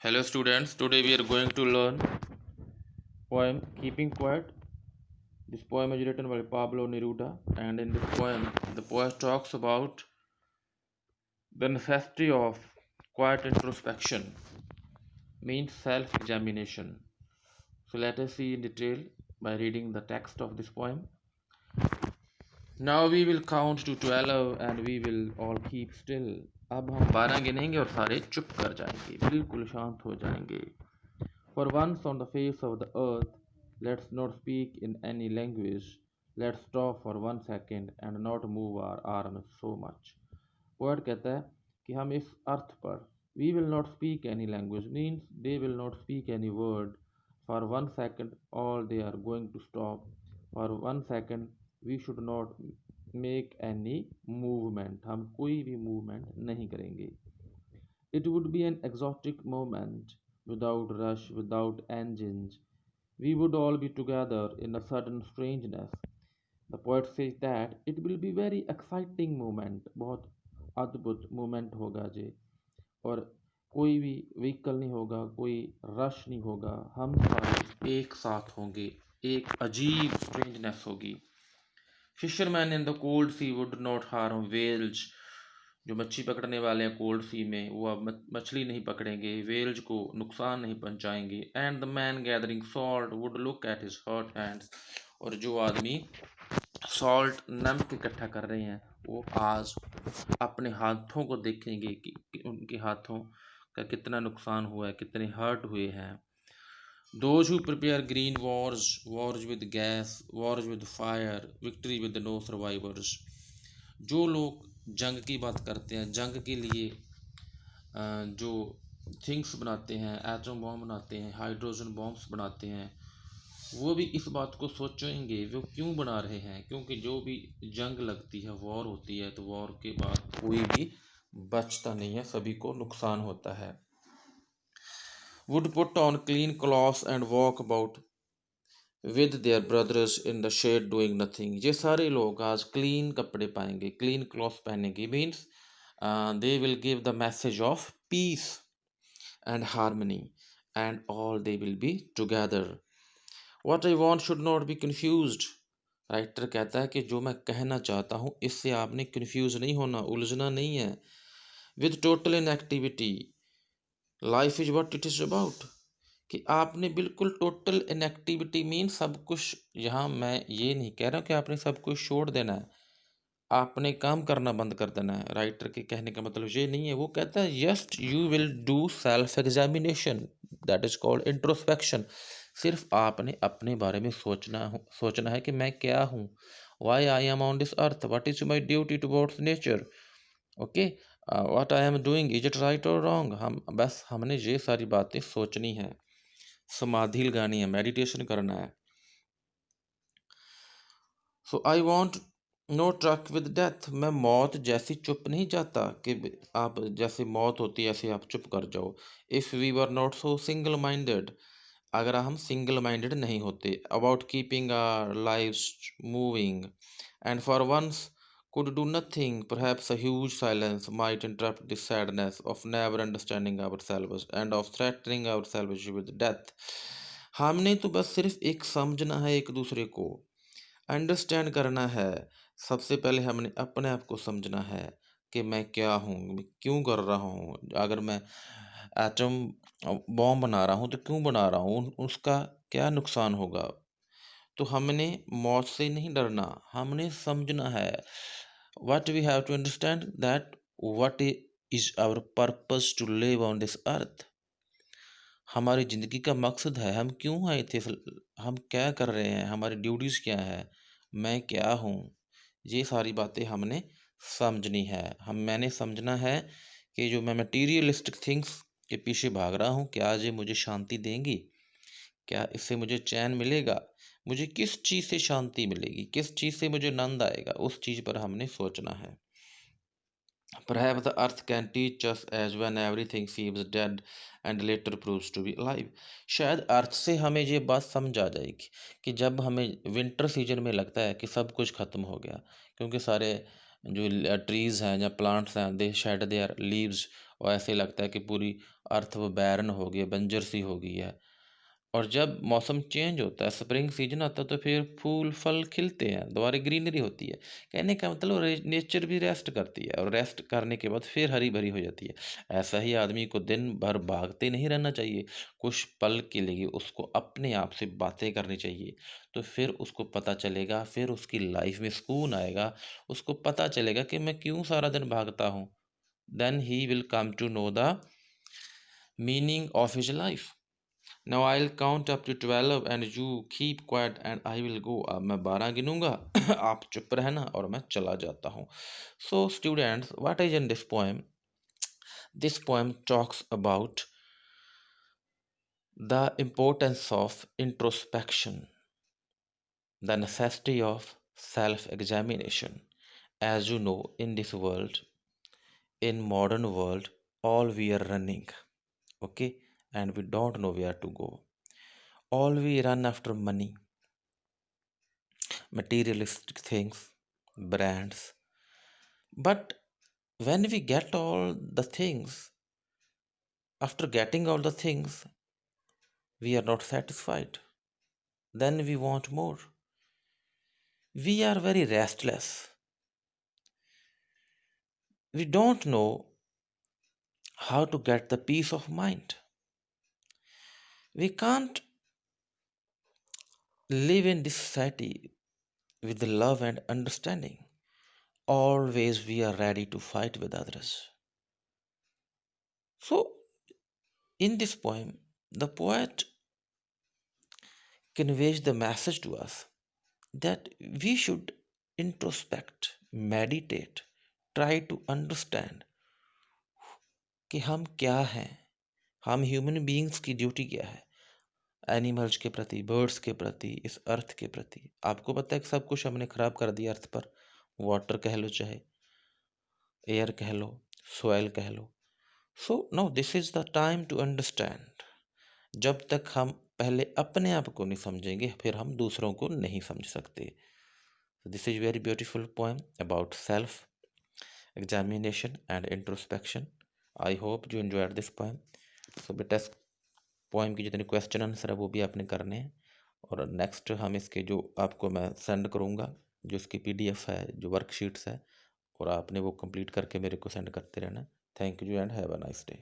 Hello students, today we are going to learn poem Keeping Quiet. This poem is written by Pablo Neruda, and in this poem the poet talks about the necessity of quiet introspection, means self-examination. So let us see in detail by reading the text of this poem. Now we will count to 12 and we will all keep still. अब हम 12 गिनेंगे और सारे चुप कर जाएंगे, बिल्कुल शांत हो जाएंगे. For once on the face of the earth, let's not speak in any language. Let's stop for 1 second and not move our arms so much. Poet कहता है कि हम इस अर्थ पर we will not speak any language means they will not speak any word. For 1 second, all they are going to stop. For 1 second, we should not make any movement. हम कोई भी movement नहीं करेंगे. It would be an exotic moment, without rush, without engines. We would all be together in a sudden strangeness. The poet says that it will be very exciting moment, बहुत अद्भुत moment होगा जे, और कोई भी vehicle नहीं होगा, कोई rush नहीं होगा, हम सारे एक साथ होंगे, एक अजीब स्ट्रेंजनेस होगी. Fisherman in the cold sea would not harm whales. जो मच्छी पकड़ने वाले हैं कोल्ड सी में, वो अब मछली नहीं पकड़ेंगे, वेल्स को नुकसान नहीं पहुंचाएंगे. And the man gathering salt would look at his hurt hands. और जो आदमी सॉल्ट नमक इकट्ठा कर रहे हैं, वो आज अपने हाथों को देखेंगे कि उनके हाथों का कितना नुकसान हुआ है, कितने हर्ट हुए हैं. Those who prepare green wars, wars with gas, wars with fire, victory with no survivors. जो लोग जंग की बात करते हैं, जंग के लिए जो थिंग्स बनाते हैं, एटम बॉम्ब बनाते हैं, हाइड्रोजन बॉम्ब्स बनाते हैं, वो भी इस बात को सोचेंगे वो क्यों बना रहे हैं, क्योंकि जो भी जंग लगती है, वॉर होती है, तो वॉर के बाद कोई भी बचता नहीं है, सभी को नुकसान होता है. Would put on clean clothes and walk about with their brothers in the shade doing nothing. ये सारे लोग आज क्लीन कपड़े पाएंगे, क्लीन क्लॉथ पहनेंगे, means they will give the message of peace and harmony and all they will be together. What I want should not be confused. Writer कहता है कि जो मैं कहना चाहता हूँ इससे आपने कन्फ्यूज नहीं होना, उलझना नहीं है. With total inactivity life is what it is about. कि आपने बिल्कुल टोटल इनएक्टिविटी मीन सब कुछ, यहाँ मैं ये नहीं कह रहा हूँ कि आपने सब कुछ छोड़ देना है, आपने काम करना बंद कर देना है. राइटर के कहने का मतलब ये नहीं है. वो कहता है just you will do self examination, that is called introspection. सिर्फ आपने अपने बारे में सोचना है कि मैं क्या हूँ, why I am on this earth, what is my duty towards nature, okay, what I am doing, is it right और रॉन्ग. हमने ये सारी बातें सोचनी है, समाधि लगानी है, मेडिटेशन करना है. So I want no truck with death. मैं मौत जैसी चुप नहीं जाता कि आप जैसे मौत होती है ऐसे आप चुप कर जाओ. If we were not so single minded, अगर हम सिंगल माइंडेड नहीं होते, about keeping our lives moving and for once could do nothing, perhaps a huge silence might interrupt the sadness of never understanding ourselves and of threatening ourselves with death. हमने तो बस सिर्फ एक समझना है, एक दूसरे को अंडरस्टैंड करना है. सबसे पहले हमने अपने आप को समझना है कि मैं क्या हूँ, मैं क्यों कर रहा हूँ. अगर मैं एटम बॉम्ब बना रहा हूँ तो क्यों बना रहा हूँ, उसका क्या नुकसान होगा. तो हमने मौत से नहीं डरना, हमने समझना है. What we have to understand that what is our purpose to live on this earth. हमारी ज़िंदगी का मकसद है, हम क्यों आए थे, हम क्या कर रहे हैं, हमारी ड्यूटीज़ क्या है, मैं क्या हूँ. ये सारी बातें हमने समझनी है. मैंने समझना है कि जो मैं मटीरियलिस्टिक थिंग्स के पीछे भाग रहा हूँ, क्या ये मुझे शांति देंगी, क्या इससे मुझे चैन मिलेगा, मुझे किस चीज़ से शांति मिलेगी, किस चीज़ से मुझे आनंद आएगा, उस चीज़ पर हमने सोचना है. Perhaps the earth can teach us as when everything seems dead and later proves to be alive. शायद अर्थ से हमें ये बात समझ आ जाएगी कि जब हमें विंटर सीजन में लगता है कि सब कुछ ख़त्म हो गया, क्योंकि सारे जो ट्रीज़ हैं या प्लांट्स हैं, दे शेड देयर लीव्स, और ऐसे ही लगता है कि पूरी अर्थ वो बैरन हो गई है, बंजर सी हो गई है। और जब मौसम चेंज होता है, स्प्रिंग सीजन आता है, तो फिर फूल फल खिलते हैं, दोबारा ग्रीनरी होती है। कहने का मतलब नेचर भी रेस्ट करती है, और रेस्ट करने के बाद फिर हरी भरी हो जाती है। ऐसा ही आदमी को दिन भर भागते नहीं रहना चाहिए, कुछ पल के लिए उसको अपने आप से बातें करनी चाहिए। तो फिर उसको पता चलेगा, फिर उसकी लाइफ में सुकून आएगा, उसको पता चलेगा कि मैं क्यों सारा दिन भागता हूँ। Then he will come to know the meaning of his life. Now I'll count up to 12 and you keep quiet and I will go. अब मैं 12 गिनूंगा आप चुप रहना और मैं चला जाता हूँ. So students, what is in this poem? This poem talks about the importance of introspection, the necessity of self-examination. As you know, in this world, in modern world, all we are running, okay, and we don't know where to go. All we run after money, materialistic things, brands. But when we get all the things, after getting all the things, we are not satisfied. Then we want more. We are very restless. We don't know how to get the peace of mind. We can't live in this society with love and understanding. Always we are ready to fight with others. So, in this poem, the poet conveys the message to us that we should introspect, meditate, try to understand कि हम क्या हैं, हम human beings की duty क्या है, animals के प्रति, बर्ड्स के प्रति, इस अर्थ के प्रति। आपको पता है कि सब कुछ हमने खराब कर दिया अर्थ पर, वाटर कह लो, चाहे एयर कह लो, सॉइल कह लो। So now this is the time to understand. जब तक हम पहले अपने आप को नहीं समझेंगे, फिर हम दूसरों को नहीं समझ सकते। This is very beautiful poem about self examination and introspection. I hope you enjoyed this poem. So बेटा इस पोएम की जितने क्वेश्चन आंसर है वो भी आपने करने हैं, और नेक्स्ट हम इसके जो आपको मैं सेंड करूँगा, जो इसकी पीडीएफ है, जो वर्कशीट्स है, और आपने वो कंप्लीट करके मेरे को सेंड करते रहना। Thank you and have a nice day.